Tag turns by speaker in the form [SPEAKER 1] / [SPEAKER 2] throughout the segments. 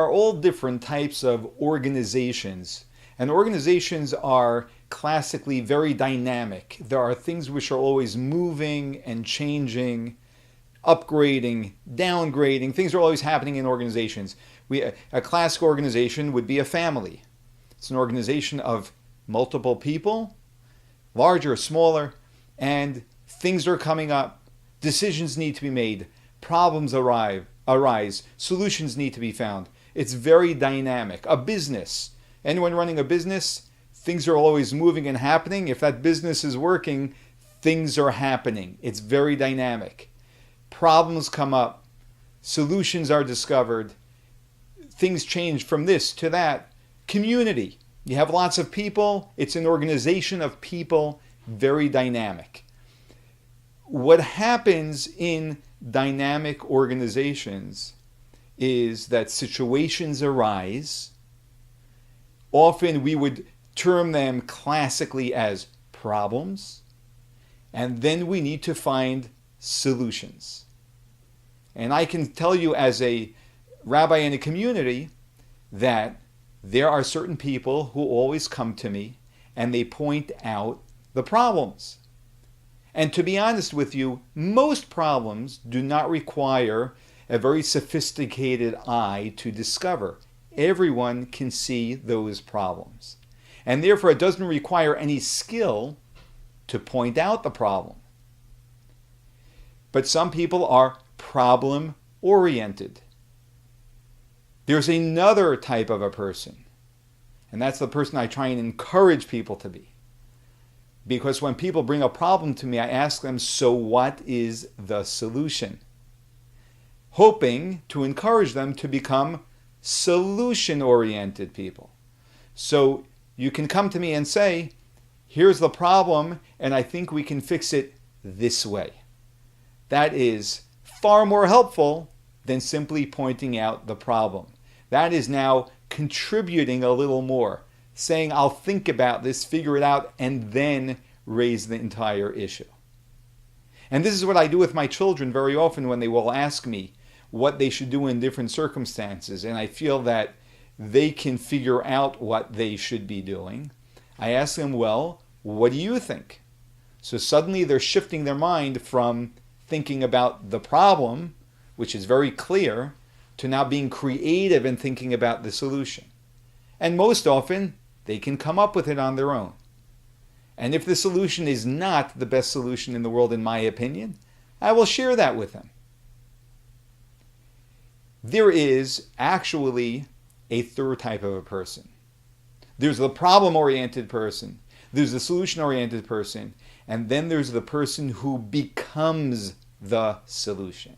[SPEAKER 1] are all different types of organizations, and organizations are classically very dynamic. There are things which are always moving and changing, upgrading, downgrading. Things are always happening in organizations. A classic organization would be a family. It's an organization of multiple people, larger, smaller, and things are coming up. Decisions need to be made. Problems arise. Solutions need to be found. It's very dynamic. A business. Anyone running a business, things are always moving and happening. If that business is working, things are happening. It's very dynamic. Problems come up. Solutions are discovered. Things change from this to that. Community. You have lots of people. It's an organization of people, very dynamic. What happens in dynamic organizations is that situations arise. Often we would term them classically as problems, and then we need to find solutions. And I can tell you as a rabbi in a community that there are certain people who always come to me and they point out the problems. And to be honest with you, most problems do not require a very sophisticated eye to discover. Everyone can see those problems. And therefore, it doesn't require any skill to point out the problem. But some people are problem-oriented. There's another type of a person, and that's the person I try and encourage people to be. Because when people bring a problem to me, I ask them, so what is the solution? Hoping to encourage them to become solution-oriented people. So you can come to me and say, here's the problem, and I think we can fix it this way. That is far more helpful than simply pointing out the problem. That is now contributing a little more, saying, I'll think about this, figure it out, and then raise the entire issue. And this is what I do with my children very often when they will ask me what they should do in different circumstances, and I feel that they can figure out what they should be doing. I ask them, well, what do you think? So suddenly they're shifting their mind from thinking about the problem, which is very clear, to now being creative and thinking about the solution. And most often, they can come up with it on their own. And if the solution is not the best solution in the world, in my opinion, I will share that with them. There is actually a third type of a person. There's the problem-oriented person, there's the solution-oriented person, and then there's the person who becomes the solution.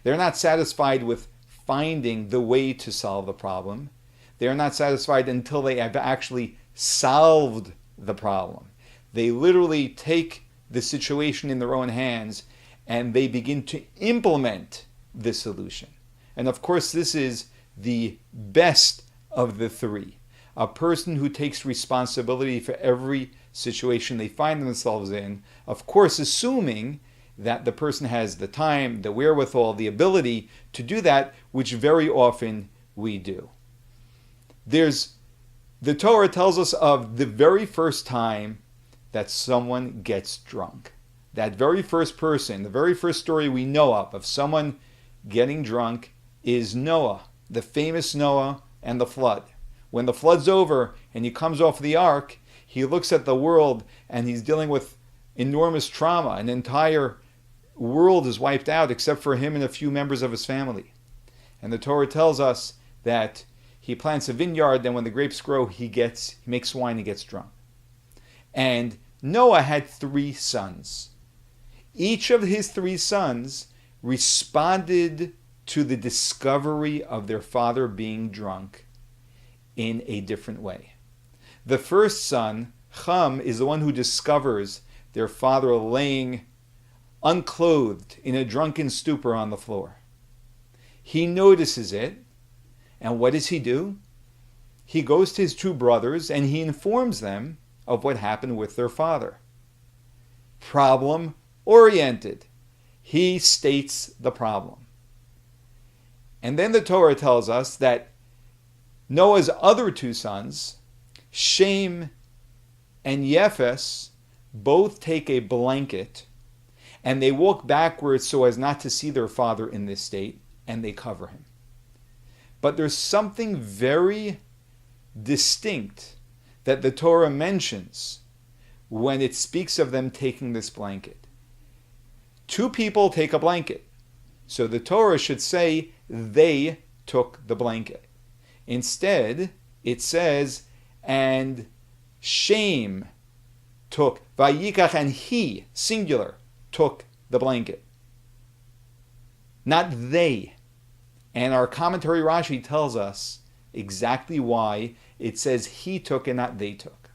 [SPEAKER 1] They're not satisfied with finding the way to solve the problem. They're not satisfied until they have actually solved the problem. They literally take the situation in their own hands and they begin to implement the solution. And of course, this is the best of the three. A person who takes responsibility for every situation they find themselves in, of course, assuming that the person has the time, the wherewithal, the ability to do that, which very often we do. The Torah tells us of the very first time that someone gets drunk. That very first person, the very first story we know of someone getting drunk is Noah, the famous Noah and the flood. When the flood's over and he comes off the ark, he looks at the world and he's dealing with enormous trauma. An entire world is wiped out except for him and a few members of his family. And the Torah tells us that he plants a vineyard, then when the grapes grow, he makes wine and gets drunk. And Noah had 3 sons. Each of his 3 sons responded to the discovery of their father being drunk in a different way. The first son, Ham, is the one who discovers their father laying unclothed in a drunken stupor on the floor. He notices it, and what does he do? He goes to his 2 brothers and he informs them of what happened with their father. Problem-oriented. He states the problem. And then the Torah tells us that Noah's other two sons, Shem and Yefes, both take a blanket and they walk backwards so as not to see their father in this state, and they cover him. But there's something very distinct that the Torah mentions when it speaks of them taking this blanket. Two people take a blanket, so the Torah should say they took the blanket. Instead, it says, and Shem took, Vayikach, and he, singular, took the blanket. Not they. And our commentary Rashi tells us exactly why it says he took and not they took.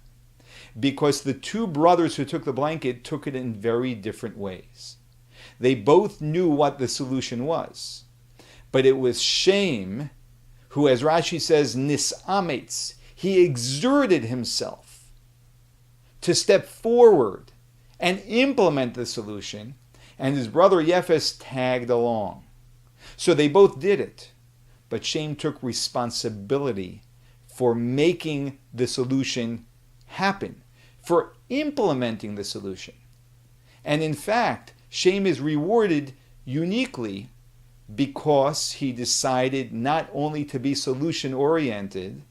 [SPEAKER 1] Because the two brothers who took the blanket took it in very different ways. They both knew what the solution was. But it was Shem who, as Rashi says, nisametz, he exerted himself to step forward and implement the solution, and his brother Yefes tagged along. So they both did it, but Shem took responsibility for making the solution happen, for implementing the solution. And in fact, Shem is rewarded uniquely because he decided not only to be solution-oriented,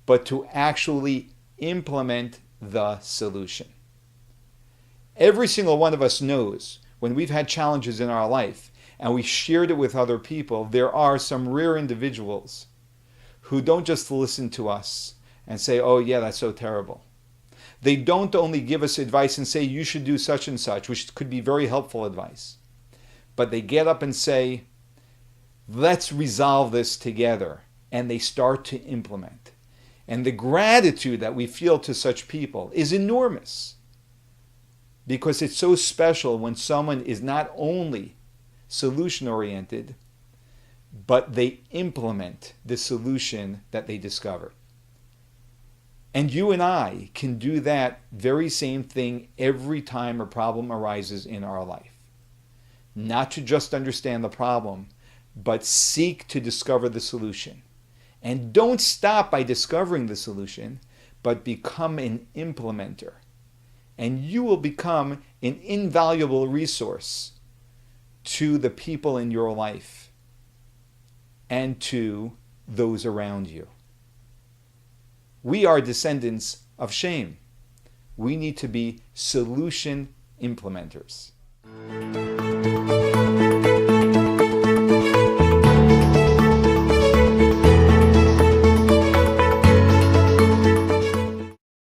[SPEAKER 1] but to actually implement the solution. Every single one of us knows when we've had challenges in our life and we shared it with other people, there are some rare individuals who don't just listen to us and say, oh yeah, that's so terrible. They don't only give us advice and say, you should do such and such, which could be very helpful advice. But they get up and say, let's resolve this together. And they start to implement. And the gratitude that we feel to such people is enormous. Because it's so special when someone is not only solution-oriented, but they implement the solution that they discover. And you and I can do that very same thing every time a problem arises in our life. Not to just understand the problem, but seek to discover the solution. And don't stop by discovering the solution, but become an implementer. And you will become an invaluable resource to the people in your life and to those around you. We are descendants of Shem. We need to be solution implementers.